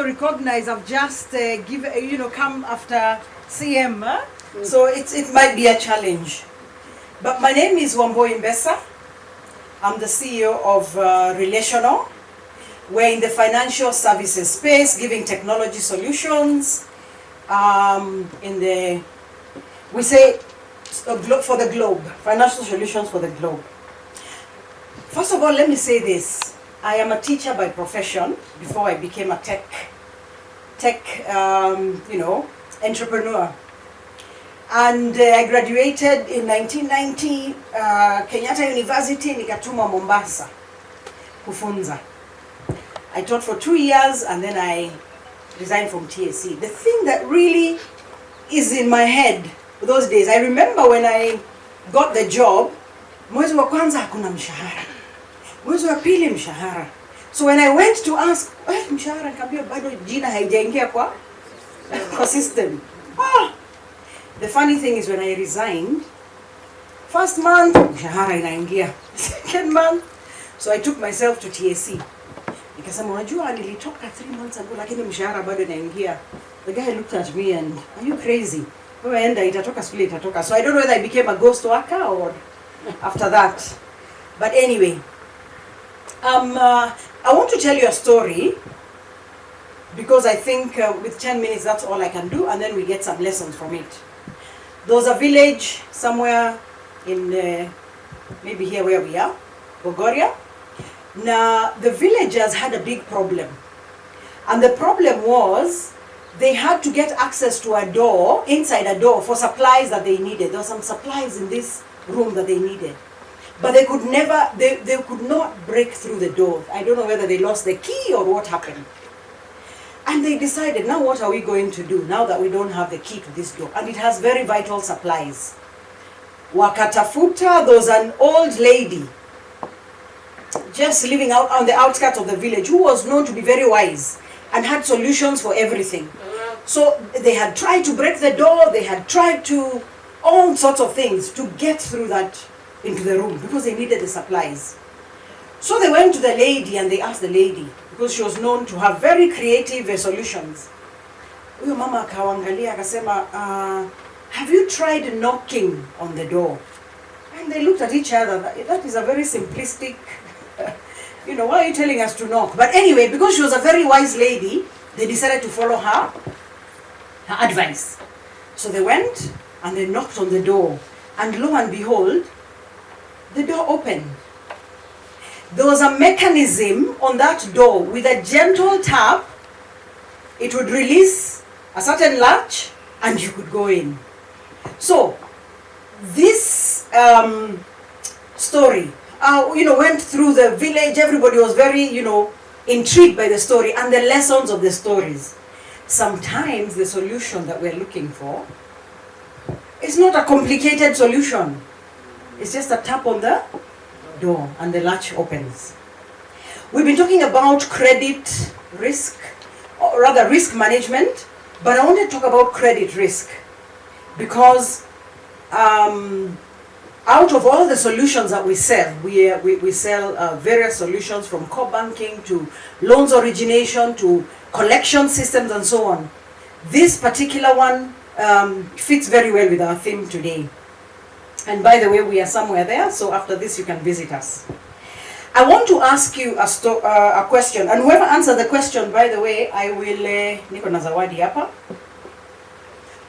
also recognize I've just come after CM, so it might be a challenge. But my name is Wamboi Mbesa. I'm the CEO of Relational. We're in the financial services space, giving technology solutions we say for the globe, financial solutions for the globe. First of all, let me say this. I am a teacher by profession before I became a tech entrepreneur. And I graduated in 1990, Kenyatta University, nikatuma Mombasa, kufunza. I taught for 2 years and then I resigned from TSC. The thing that really is in my head those days, I remember when I got the job, mwezi wa kwanza hakuna mshahara. Mwezi wa pili mshahara. So when I went to ask, mshahara, nikaambiwa bado jina haijaingia kwa system. The funny thing is when I resigned, first month, mshahara inaingia. Second month, so I took myself to TSC. Nikasema unajua nilitoka 3 months ago lakini mshahara bado inaingia. The guy looked at me and, are you crazy? Wewe enda itatoka skuli itatoka. So I don't know whether I became a ghost worker or after that. But anyway, I want to tell you a story because I think with 10 minutes that's all I can do, and then we get some lessons from it. There was a village somewhere in maybe here where we are, Bogoria. Now the villagers had a big problem, and the problem was they had to get access to a door, inside a door, for supplies that they needed. There were some supplies in this room that they needed. But they could never, they could not break through the door. I don't know whether they lost the key or what happened. And they decided, now what are we going to do now that we don't have the key to this door? And it has very vital supplies. Wakatafuta, there was an old lady just living out on the outskirts of the village who was known to be very wise and had solutions for everything. So they had tried to break the door, they had tried to all sorts of things to get through that into the room because they needed the supplies. So they went to the lady and they asked the lady, because she was known to have very creative solutions. Huyo mama akawaangalia akasema, have you tried knocking on the door? And they looked at each other. That is a very simplistic, why are you telling us to knock? But anyway, because she was a very wise lady, they decided to follow her advice. So they went and they knocked on the door. And lo and behold, the door opened. There was a mechanism on that door with a gentle tap. It would release a certain latch and you could go in. So this story went through the village. Everybody was very intrigued by the story and the lessons of the stories. Sometimes the solution that we're looking for is not a complicated solution. It's just a tap on the door and the latch opens. We've been talking about credit risk, or rather risk management, but I want to talk about credit risk because out of all the solutions that we sell, we sell various solutions from core banking to loans origination to collection systems and so on. This particular one fits very well with our theme today. And by the way, we are somewhere there, so after this you can visit us. I want to ask you a question, and whoever answers the question, by the way, I will niko na zawadi hapa.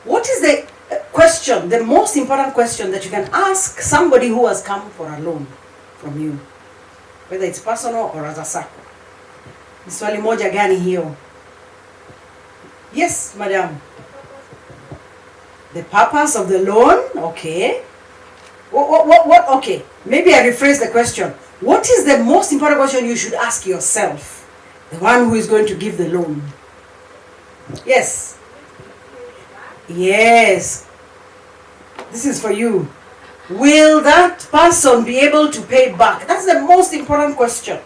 What is the question, the most important question that you can ask somebody who has come for a loan from you, whether it's personal or as a Sacco? Ni swali moja gani hiyo? Yes, madam. The purpose of the loan, okay. What? Okay, maybe I rephrase the question. What is the most important question you should ask yourself, the one who is going to give the loan? Yes. Yes. This is for you. Will that person be able to pay back? That's the most important question.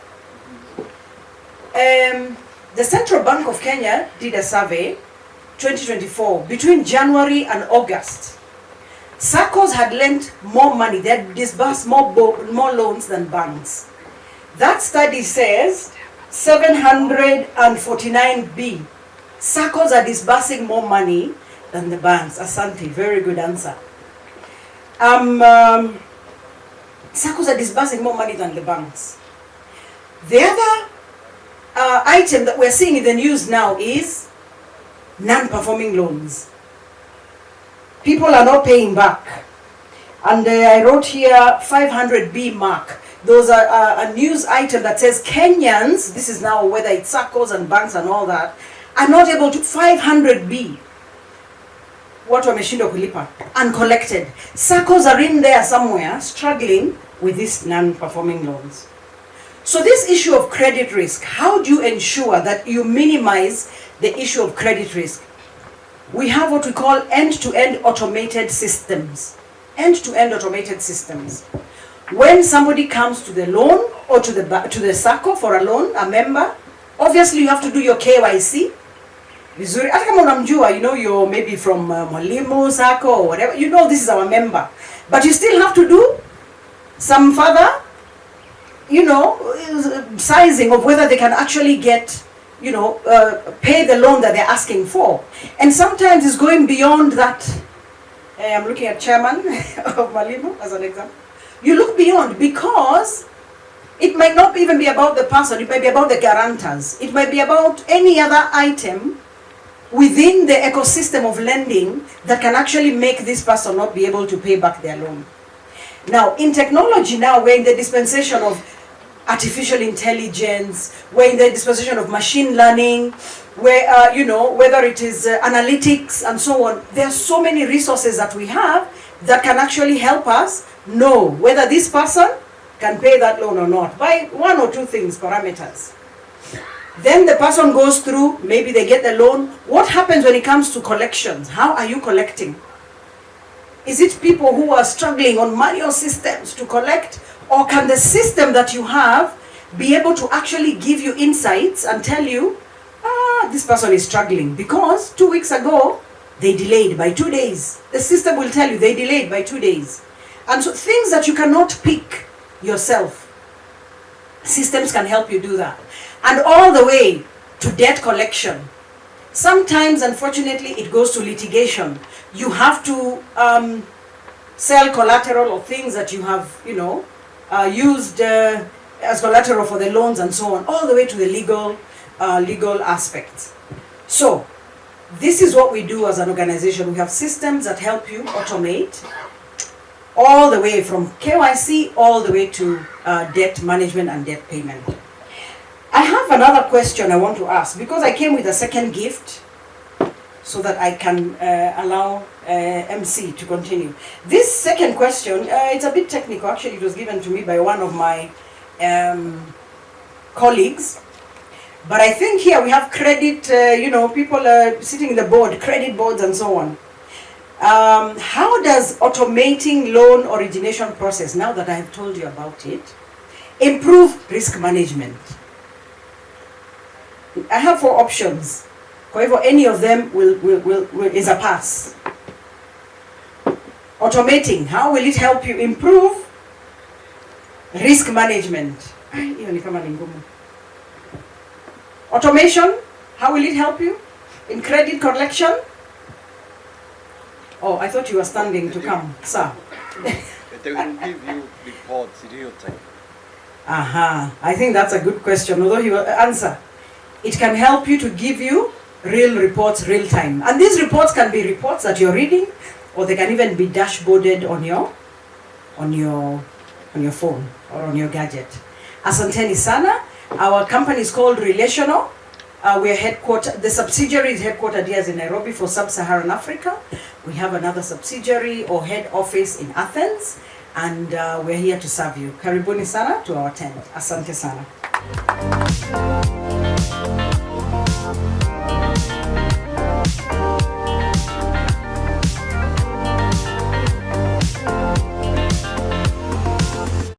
The Central Bank of Kenya did a survey, 2024, between January and August. SACCOs had lent more money, they had disbursed more loans than banks. That study says 749 SACCOs are disbursing more money than the banks. Asante, very good answer. SACCOs are disbursing more money than the banks. The other item that we're seeing in the news now is non-performing loans. People are not paying back. And I wrote here 500B mark. Those are a news item that says Kenyans, this is now whether it's SACCOs and banks and all that, are not able to, 500B. What wameshindwa kulipa, uncollected. SACCOs are in there somewhere struggling with these non-performing loans. So this issue of credit risk, how do you ensure that you minimize the issue of credit risk? We have what we call end-to-end automated systems. End-to-end automated systems. When somebody comes to the loan or to the SACCO for a loan, a member, obviously you have to do your KYC. Vizuri, hata kama unamjua, you know, you're maybe from Mwalimu, Sacco, or whatever, you know this is our member. But you still have to do some further, you know, sizing of whether they can actually get, you know, pay the loan that they're asking for. And sometimes it's going beyond that. I'm looking at chairman of Mwalimu as an example. You look beyond, because it might not even be about the person, it might be about the guarantors. It might be about any other item within the ecosystem of lending that can actually make this person not be able to pay back their loan. Now, in technology now, we're in the dispensation of artificial intelligence, we're in the dispensation of machine learning, where, you know, whether it is analytics and so on, there are so many resources that we have that can actually help us know whether this person can pay that loan or not by one or two things, parameters. Then the person goes through, maybe they get the loan. What happens when it comes to collections? How are you collecting? Is it people who are struggling on manual systems to collect, or can the system that you have be able to actually give you insights and tell you, this person is struggling because 2 weeks ago they delayed by 2 days. The system will tell you they delayed by 2 days. And so things that you cannot pick yourself, systems can help you do that. And all the way to debt collection. Sometimes, unfortunately, it goes to litigation. You have to sell collateral or things that you have, you know, used as collateral for the loans and so on, all the way to the legal aspects. So, this is what we do as an organization. We have systems that help you automate all the way from KYC all the way to debt management and debt payment. I have another question I want to ask, because I came with a second gift so that I can allow MC to continue. This second question, it's a bit technical. Actually, it was given to me by one of my colleagues. But I think here we have credit, you know, people are sitting in the board, credit boards and so on. How does automating loan origination process, now that I have told you about it, improve risk management? I have 4 options. However, any of them is a pass. Automating, how will it help you improve risk management? Automation, how will it help you in credit collection? Oh, I thought you were standing to come, sir. They will give you reports in real time. I think that's a good question, although he will answer. It can help you to give you real reports, real time. And these reports can be reports that you're reading, or they can even be dashboarded on your phone or on your gadget. Asanteni sana. Our company is called Relational. We're headquartered, the subsidiary is headquartered here in Nairobi for Sub-Saharan Africa. We have another subsidiary or head office in Athens, and we're here to serve you. Karibuni sana to our tent. Asante sana.